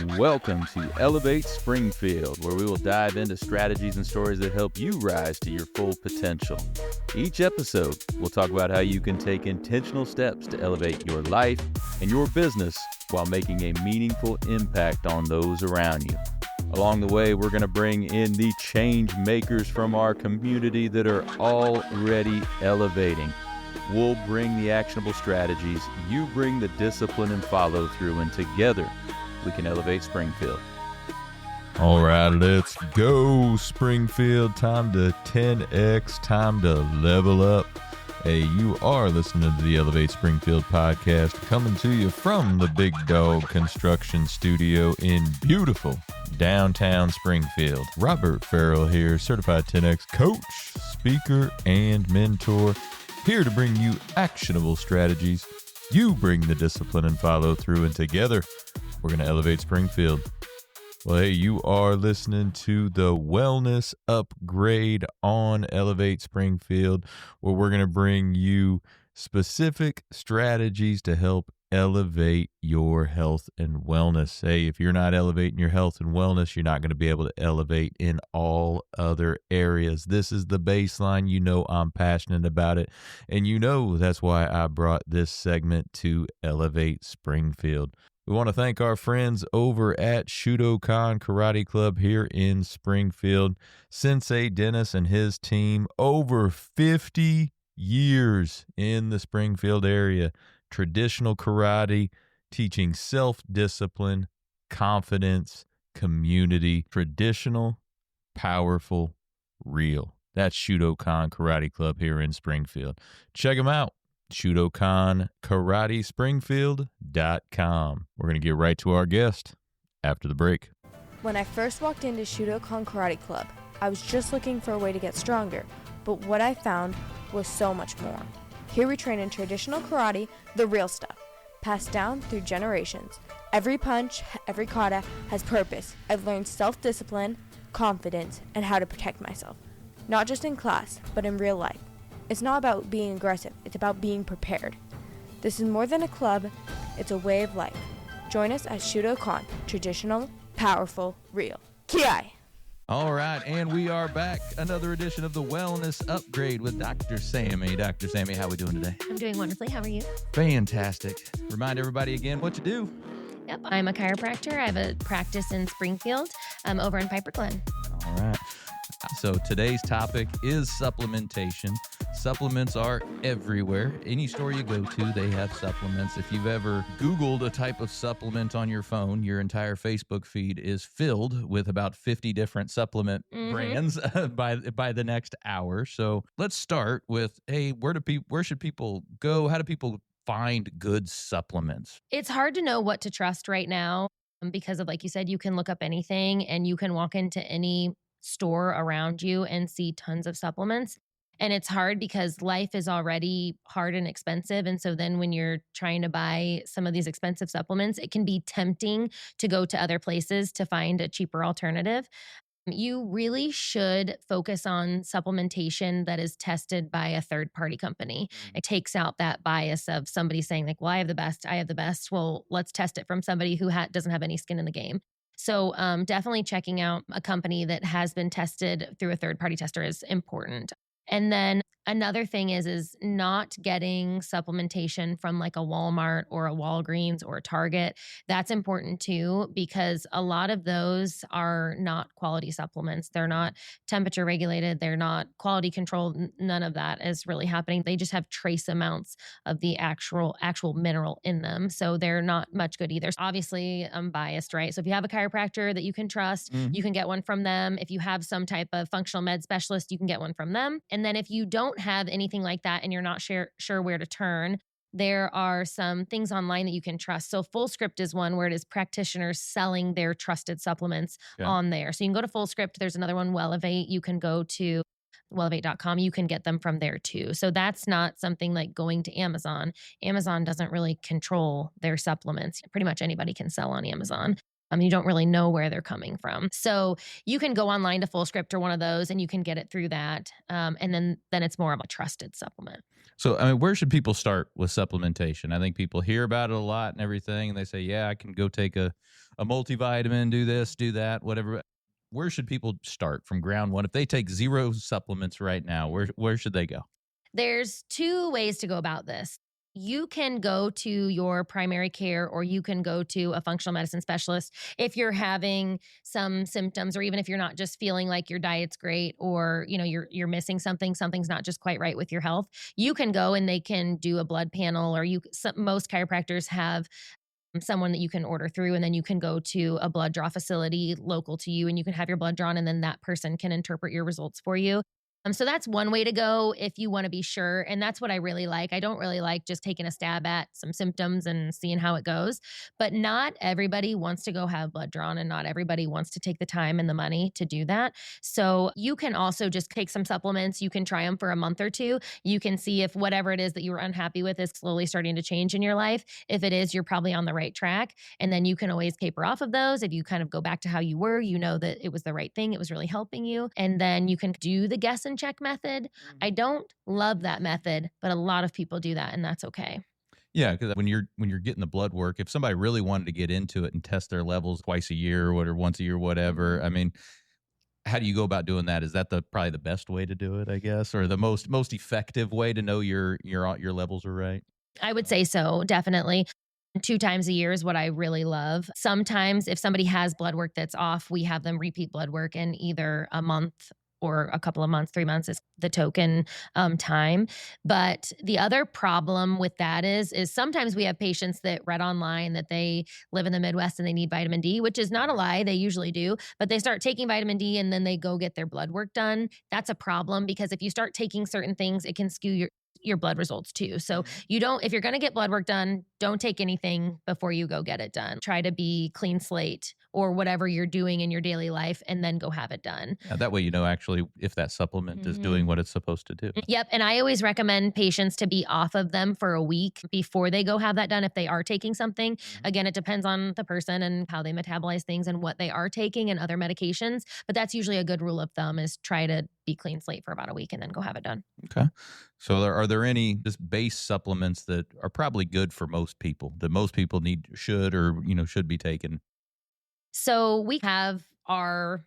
Welcome to Elevate Springfield, where we will dive into strategies and stories that help you rise to your full potential. Each episode, we'll talk about how you can take intentional steps to elevate your life and your business while making a meaningful impact on those around you. Along the way, we're going to bring in the change makers from our community that are already elevating. We'll bring the actionable strategies, you bring the discipline and follow through, and together we can elevate Springfield. All right, let's go, Springfield. Time to 10X, time to level up. Hey, you are listening to the Elevate Springfield podcast, coming to you from the Big Dog Construction Studio in beautiful downtown Springfield. Robert Farrell here, certified 10X coach, speaker, and mentor, here to bring you actionable strategies. You bring the discipline and follow through, and together we're going to elevate Springfield. Well, hey, you are listening to the Wellness Upgrade on Elevate Springfield, where we're going to bring you specific strategies to help elevate your health and wellness. Hey, if you're not elevating your health and wellness, you're not going to be able to elevate in all other areas. This is the baseline. You know I'm passionate about it, and you know that's why I brought this segment to Elevate Springfield. We want to thank our friends over at Shudokan Karate Club here in Springfield. Sensei Dennis and his team, over 50 years in the Springfield area. Traditional karate, teaching self-discipline, confidence, community. Traditional, powerful, real. That's Shudokan Karate Club here in Springfield. Check them out. ShudokanKarateSpringfield.com. We're going to get right to our guest after the break. When I first walked into Shudokan Karate Club, I was just looking for a way to get stronger, but what I found was so much more. Here we train in traditional karate, the real stuff, passed down through generations. Every punch, every kata has purpose. I've learned self-discipline, confidence, and how to protect myself. Not just in class, but in real life. It's not about being aggressive, it's about being prepared. This is more than a club, it's a way of life. Join us at Shudokan, traditional, powerful, real. Ki-ai! All right, and we are back. Another edition of the Wellness Upgrade with Dr. Sammy. Dr. Sammy, how are we doing today? I'm doing wonderfully. How are you? Fantastic. Remind everybody again what you do. Yep, I'm a chiropractor. I have a practice in Springfield, over in Piper Glen. All right. So today's topic is supplementation. Supplements are everywhere. Any store you go to, they have supplements. If you've ever Googled a type of supplement on your phone, your entire Facebook feed is filled with about 50 different supplement brands by the next hour. So let's start with, hey, where should people go? How do people find good supplements? It's hard to know what to trust right now because of, like you said, you can look up anything and you can walk into any store around you and see tons of supplements. And it's hard because life is already hard and expensive. And so then when you're trying to buy some of these expensive supplements, it can be tempting to go to other places to find a cheaper alternative. You really should focus on supplementation that is tested by a third-party company. It takes out that bias of somebody saying like, well, I have the best. Well, let's test it from somebody who doesn't have any skin in the game. So definitely checking out a company that has been tested through a third-party tester is important. And then another thing is not getting supplementation from like a Walmart or a Walgreens or a Target. That's important too, because a lot of those are not quality supplements. They're not temperature regulated. They're not quality controlled. None of that is really happening. They just have trace amounts of the actual mineral in them. So they're not much good either. Obviously, I'm biased, right? So if you have a chiropractor that you can trust, you can get one from them. If you have some type of functional med specialist, you can get one from them. And then if you don't have anything like that and you're not sure where to turn, there are some things online that you can trust. So FullScript is one where it is practitioners selling their trusted supplements on there. So you can go to FullScript. There's another one, Wellevate. You can go to wellevate.com. You can get them from there too. So that's not something like going to Amazon. Amazon doesn't really control their supplements. Pretty much anybody can sell on Amazon. You don't really know where they're coming from. So you can go online to FullScript or one of those and you can get it through that. And then it's more of a trusted supplement. So, I mean, where should people start with supplementation? I think people hear about it a lot and everything, and they say, yeah, I can go take a multivitamin, do this, do that, whatever. Where should people start from ground one? If they take 0 supplements right now, where should they go? There's two ways to go about this. You can go to your primary care or you can go to a functional medicine specialist if you're having some symptoms, or even if you're not just feeling like your diet's great, or you're missing something, something's not just quite right with your health. You can go and they can do a blood panel, or most chiropractors have someone that you can order through, and then you can go to a blood draw facility local to you and you can have your blood drawn, and then that person can interpret your results for you. So that's one way to go if you want to be sure. And that's what I really like. I don't really like just taking a stab at some symptoms and seeing how it goes. But not everybody wants to go have blood drawn, and not everybody wants to take the time and the money to do that. So you can also just take some supplements. You can try them for a month or two. You can see if whatever it is that you were unhappy with is slowly starting to change in your life. If it is, you're probably on the right track. And then you can always taper off of those. If you kind of go back to how you were, you know that it was the right thing. It was really helping you. And then you can do the guess and check method. I don't love that method, but a lot of people do that, and that's okay. Yeah, because when you're getting the blood work, if somebody really wanted to get into it and test their levels twice a year or once a year, whatever, I mean, how do you go about doing that? Is that probably the best way to do it, I guess, or the most effective way to know your levels are right? I would say so, definitely. 2 times a year is what I really love. Sometimes if somebody has blood work that's off, we have them repeat blood work in either a month or a couple of months. 3 months is the token time. But the other problem with that is sometimes we have patients that read online that they live in the Midwest and they need vitamin D, which is not a lie. They usually do, but they start taking vitamin D and then they go get their blood work done. That's a problem, because if you start taking certain things, it can skew your blood results too. So if you're going to get blood work done, don't take anything before you go get it done. Try to be clean slate or whatever you're doing in your daily life, and then go have it done. Yeah, that way, actually if that supplement is doing what it's supposed to do. Yep. And I always recommend patients to be off of them for a week before they go have that done if they are taking something. Again, it depends on the person and how they metabolize things and what they are taking and other medications. But that's usually a good rule of thumb, is try to be clean slate for about a week and then go have it done. Okay. So are there any just base supplements that are probably good for most people, that most people should be taken? So we have our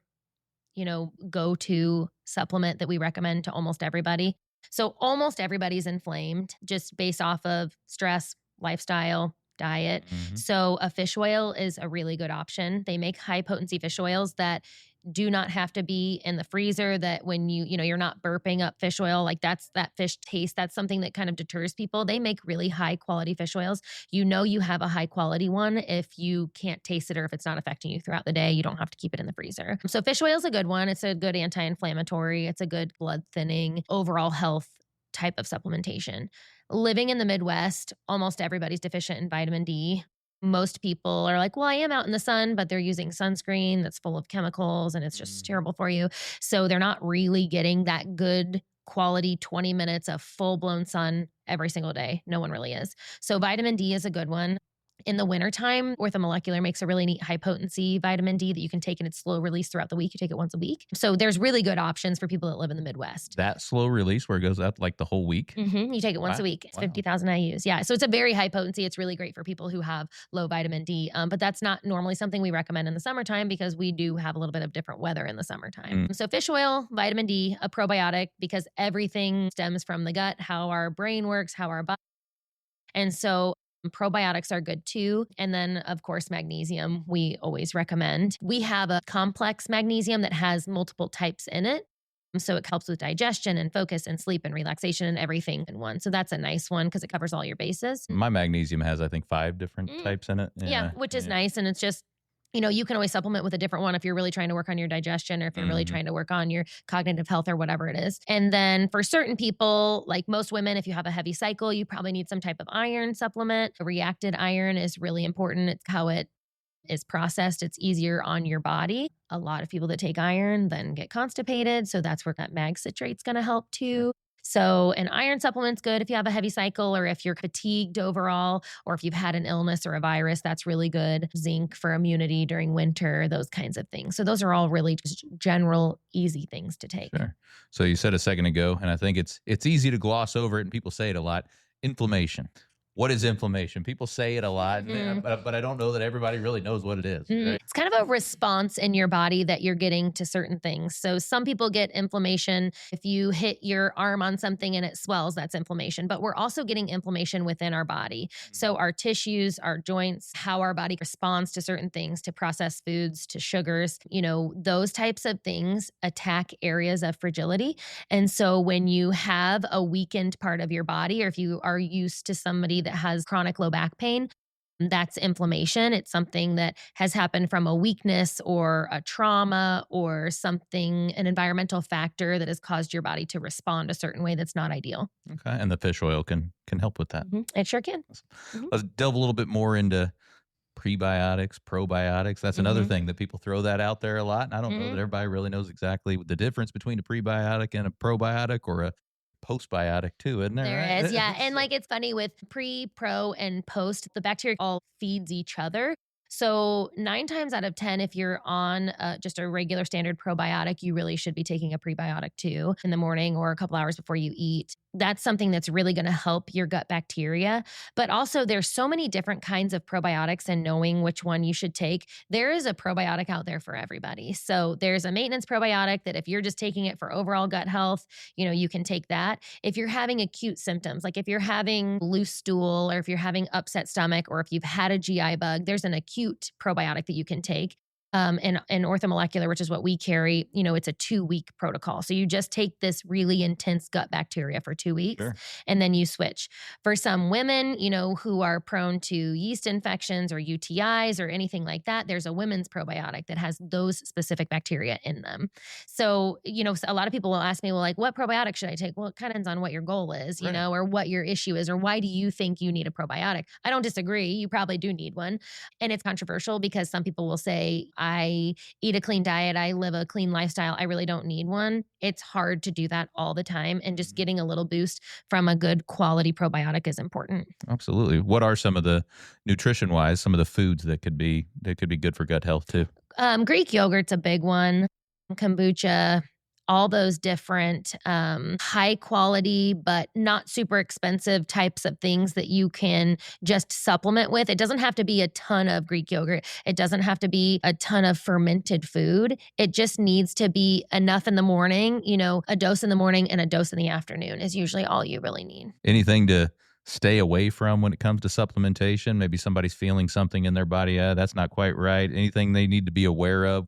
go-to supplement that we recommend to almost everybody. So almost everybody's inflamed just based off of stress, lifestyle, diet. So a fish oil is a really good option. They make high potency fish oils that do not have to be in the freezer, that when you're not burping up fish oil, like that fish taste, that's something that kind of deters people. They make really high quality fish oils. You have a high quality one if you can't taste it or if it's not affecting you throughout the day. You don't have to keep it in the freezer. So fish oil is a good one. It's a good anti-inflammatory. It's a good blood thinning, overall health type of supplementation. Living in the Midwest, almost everybody's deficient in vitamin D. Most people are like, well, I am out in the sun, but they're using sunscreen that's full of chemicals and it's just terrible for you. So they're not really getting that good quality 20 minutes of full blown sun every single day. No one really is. So vitamin D is a good one. In the wintertime, Orthomolecular makes a really neat high potency vitamin D that you can take in its slow release throughout the week. You take it once a week. So there's really good options for people that live in the Midwest. That slow release where it goes up like the whole week? You take it once a week. It's 50,000 IUs. Yeah. So it's a very high potency. It's really great for people who have low vitamin D. But that's not normally something we recommend in the summertime, because we do have a little bit of different weather in the summertime. So fish oil, vitamin D, a probiotic, because everything stems from the gut, how our brain works, how our body. And so probiotics are good too. And then, of course, magnesium, we always recommend. We have a complex magnesium that has multiple types in it. So it helps with digestion and focus and sleep and relaxation and everything in one. So that's a nice one because it covers all your bases. My magnesium has, I think, 5 different types in it. Yeah, which is nice. And it's just, you can always supplement with a different one if you're really trying to work on your digestion, or if you're really trying to work on your cognitive health or whatever it is. And then for certain people, like most women, if you have a heavy cycle, you probably need some type of iron supplement. Reacted iron is really important. It's how it is processed. It's easier on your body. A lot of people that take iron then get constipated. So that's where that mag citrate's going to help too. So an iron supplement's good if you have a heavy cycle or if you're fatigued overall, or if you've had an illness or a virus, that's really good. Zinc for immunity during winter, those kinds of things. So those are all really just general, easy things to take. Sure. So you said a second ago, and I think it's easy to gloss over it, and people say it a lot, inflammation. What is inflammation? People say it a lot, but I don't know that everybody really knows what it is. Right? It's kind of a response in your body that you're getting to certain things. So some people get inflammation. If you hit your arm on something and it swells, that's inflammation. But we're also getting inflammation within our body. So our tissues, our joints, how our body responds to certain things, to processed foods, to sugars, those types of things attack areas of fragility. And so when you have a weakened part of your body, or if you are used to somebody that has chronic low back pain, that's inflammation. It's something that has happened from a weakness or a trauma or something, an environmental factor that has caused your body to respond a certain way that's not ideal. Okay. And the fish oil can help with that. It sure can. Let's delve a little bit more into prebiotics, probiotics. That's another thing that people throw that out there a lot. And I don't know that everybody really knows exactly the difference between a prebiotic and a probiotic, or a postbiotic too, isn't there? There is, yeah. And it's funny with pre, pro, and post, the bacteria all feeds each other. So 9 times out of 10, if you're on just a regular standard probiotic, you really should be taking a prebiotic too in the morning or a couple hours before you eat. That's something that's really going to help your gut bacteria. But also there's so many different kinds of probiotics, and knowing which one you should take. There is a probiotic out there for everybody. So there's a maintenance probiotic that if you're just taking it for overall gut health, you can take that. If you're having acute symptoms, like if you're having loose stool, or if you're having upset stomach, or if you've had a GI bug, there's an acute probiotic that you can take. And orthomolecular, which is what we carry, it's a 2-week protocol. So you just take this really intense gut bacteria for 2 weeks, and then you switch. For some women, who are prone to yeast infections or UTIs or anything like that, there's a women's probiotic that has those specific bacteria in them. So, a lot of people will ask me, well, what probiotic should I take? Well, it kind of depends on what your goal is, or what your issue is, or why do you think you need a probiotic? I don't disagree. You probably do need one. And it's controversial because some people will say, I eat a clean diet, I live a clean lifestyle, I really don't need one. It's hard to do that all the time, and just getting a little boost from a good quality probiotic is important. Absolutely. What are some of the nutrition-wise, some of the foods that could be good for gut health too? Greek yogurt's a big one. Kombucha, all those different high quality but not super expensive types of things that you can just supplement with. It doesn't have to be a ton of Greek yogurt. It doesn't have to be a ton of fermented food. It just needs to be enough in the morning, a dose in the morning and a dose in the afternoon is usually all you really need. Anything to stay away from when it comes to supplementation? Maybe somebody's feeling something in their body, that's not quite right. Anything they need to be aware of?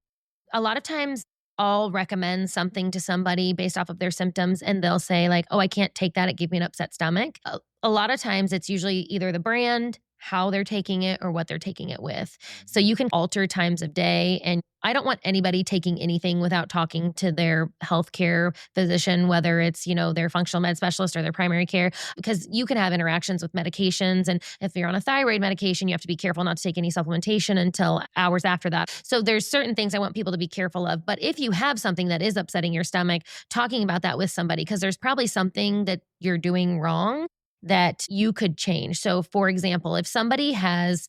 A lot of times I'll recommend something to somebody based off of their symptoms, and they'll say oh, I can't take that. It gave me an upset stomach. A lot of times it's usually either the brand, how they're taking it, or what they're taking it with. So you can alter times of day. And I don't want anybody taking anything without talking to their healthcare physician, whether it's, their functional med specialist or their primary care, because you can have interactions with medications. And if you're on a thyroid medication, you have to be careful not to take any supplementation until hours after that. So there's certain things I want people to be careful of. But if you have something that is upsetting your stomach, talking about that with somebody, because there's probably something that you're doing wrong that you could change. So for example, if somebody has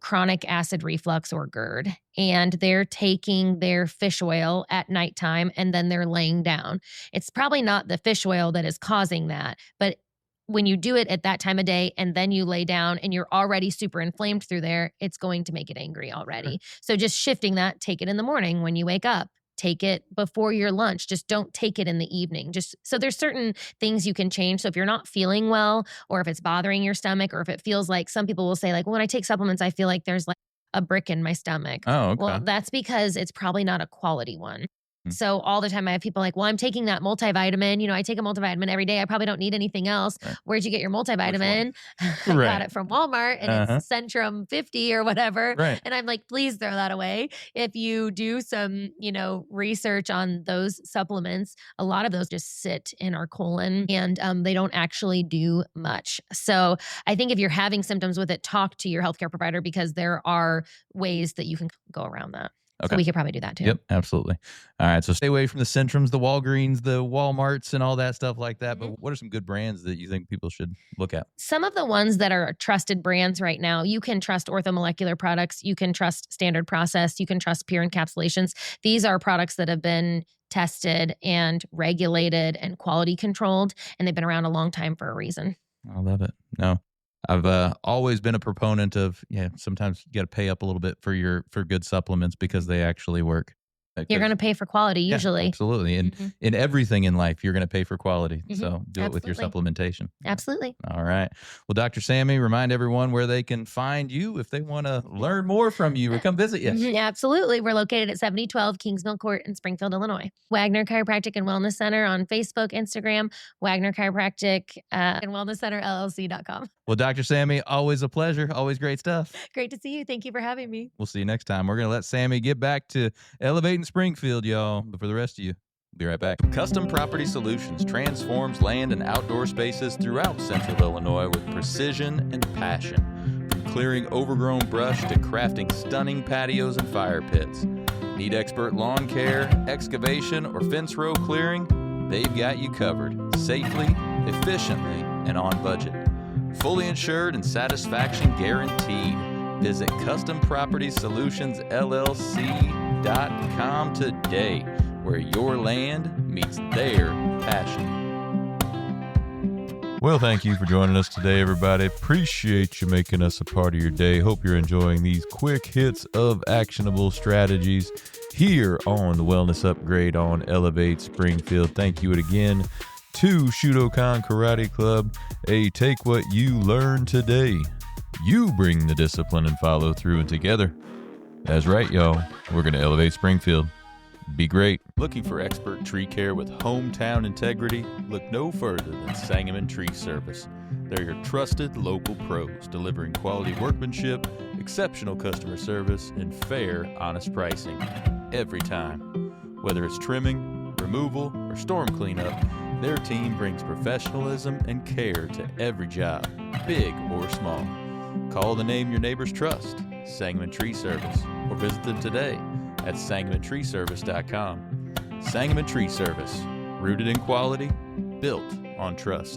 chronic acid reflux or GERD, and they're taking their fish oil at nighttime and then they're laying down, it's probably not the fish oil that is causing that. But when you do it at that time of day and then you lay down and you're already super inflamed through there, it's going to make it angry already. So just shifting that, take it in the morning when you wake up. Take it before your lunch. Just don't take it in the evening. So there's certain things you can change. So if you're not feeling well, or if it's bothering your stomach, or if it feels like, some people will say well, when I take supplements, I feel like there's a brick in my stomach. Oh, okay. Well, that's because it's probably not a quality one. So all the time I have people I'm taking that multivitamin. I take a multivitamin every day. I probably don't need anything else. Right. Where'd you get your multivitamin? I got it from Walmart, and it's Centrum 50 or whatever. Right. And I'm please throw that away. If you do some, research on those supplements, a lot of those just sit in our colon, and they don't actually do much. So I think if you're having symptoms with it, talk to your healthcare provider, because there are ways that you can go around that. So we could probably do that too. Yep, absolutely. All right, so stay away from the Centrums, the Walgreens, the Walmarts, and all that stuff like that. But what are some good brands that you think people should look at? Some of the ones that are trusted brands right now, you can trust orthomolecular products, you can trust standard process, you can trust pure encapsulations. These are products that have been tested and regulated and quality controlled, and they've been around a long time for a reason. I love it. No, I've always been a proponent of, sometimes you got to pay up a little bit for good supplements because they actually work. You're going to pay for quality usually. Yeah, absolutely. And in everything in life, you're going to pay for quality. So do it with your supplementation. Absolutely. All right. Well, Dr. Sammy, remind everyone where they can find you if they want to learn more from you or come visit you. Absolutely. We're located at 7012 Kingsmill Court in Springfield, Illinois. Waggener Chiropractic and Wellness Center on Facebook, Instagram, Waggener Chiropractic and Wellness Center, LLC.com. Well, Dr. Sammy, always a pleasure. Always great stuff. Great to see you. Thank you for having me. We'll see you next time. We're going to let Sammy get back to elevating Springfield, y'all. But for the rest of you, we'll be right back. Custom Property Solutions transforms land and outdoor spaces throughout Central Illinois with precision and passion. From clearing overgrown brush to crafting stunning patios and fire pits. Need expert lawn care, excavation, or fence row clearing? They've got you covered. Safely, efficiently, and on budget. Fully insured and satisfaction guaranteed. Visit Custom Property Solutions LLC.com today, where your land meets their passion. Well, thank you for joining us today, everybody. Appreciate you making us a part of your day. Hope you're enjoying these quick hits of actionable strategies here on the Wellness Upgrade on Elevate Springfield. Thank you again to Shudokan Karate Club. Take what you learned today. You bring the discipline and follow through, and together, that's right, y'all, we're going to elevate Springfield. Be great. Looking for expert tree care with hometown integrity? Look no further than Sangamon Tree Service. They're your trusted local pros, delivering quality workmanship, exceptional customer service, and fair, honest pricing every time. Whether it's trimming, removal, or storm cleanup, their team brings professionalism and care to every job, big or small. Call the name your neighbors trust, Sangamon Tree Service, or visit them today at SangamonTreeService.com. Sangamon Tree Service, rooted in quality, built on trust.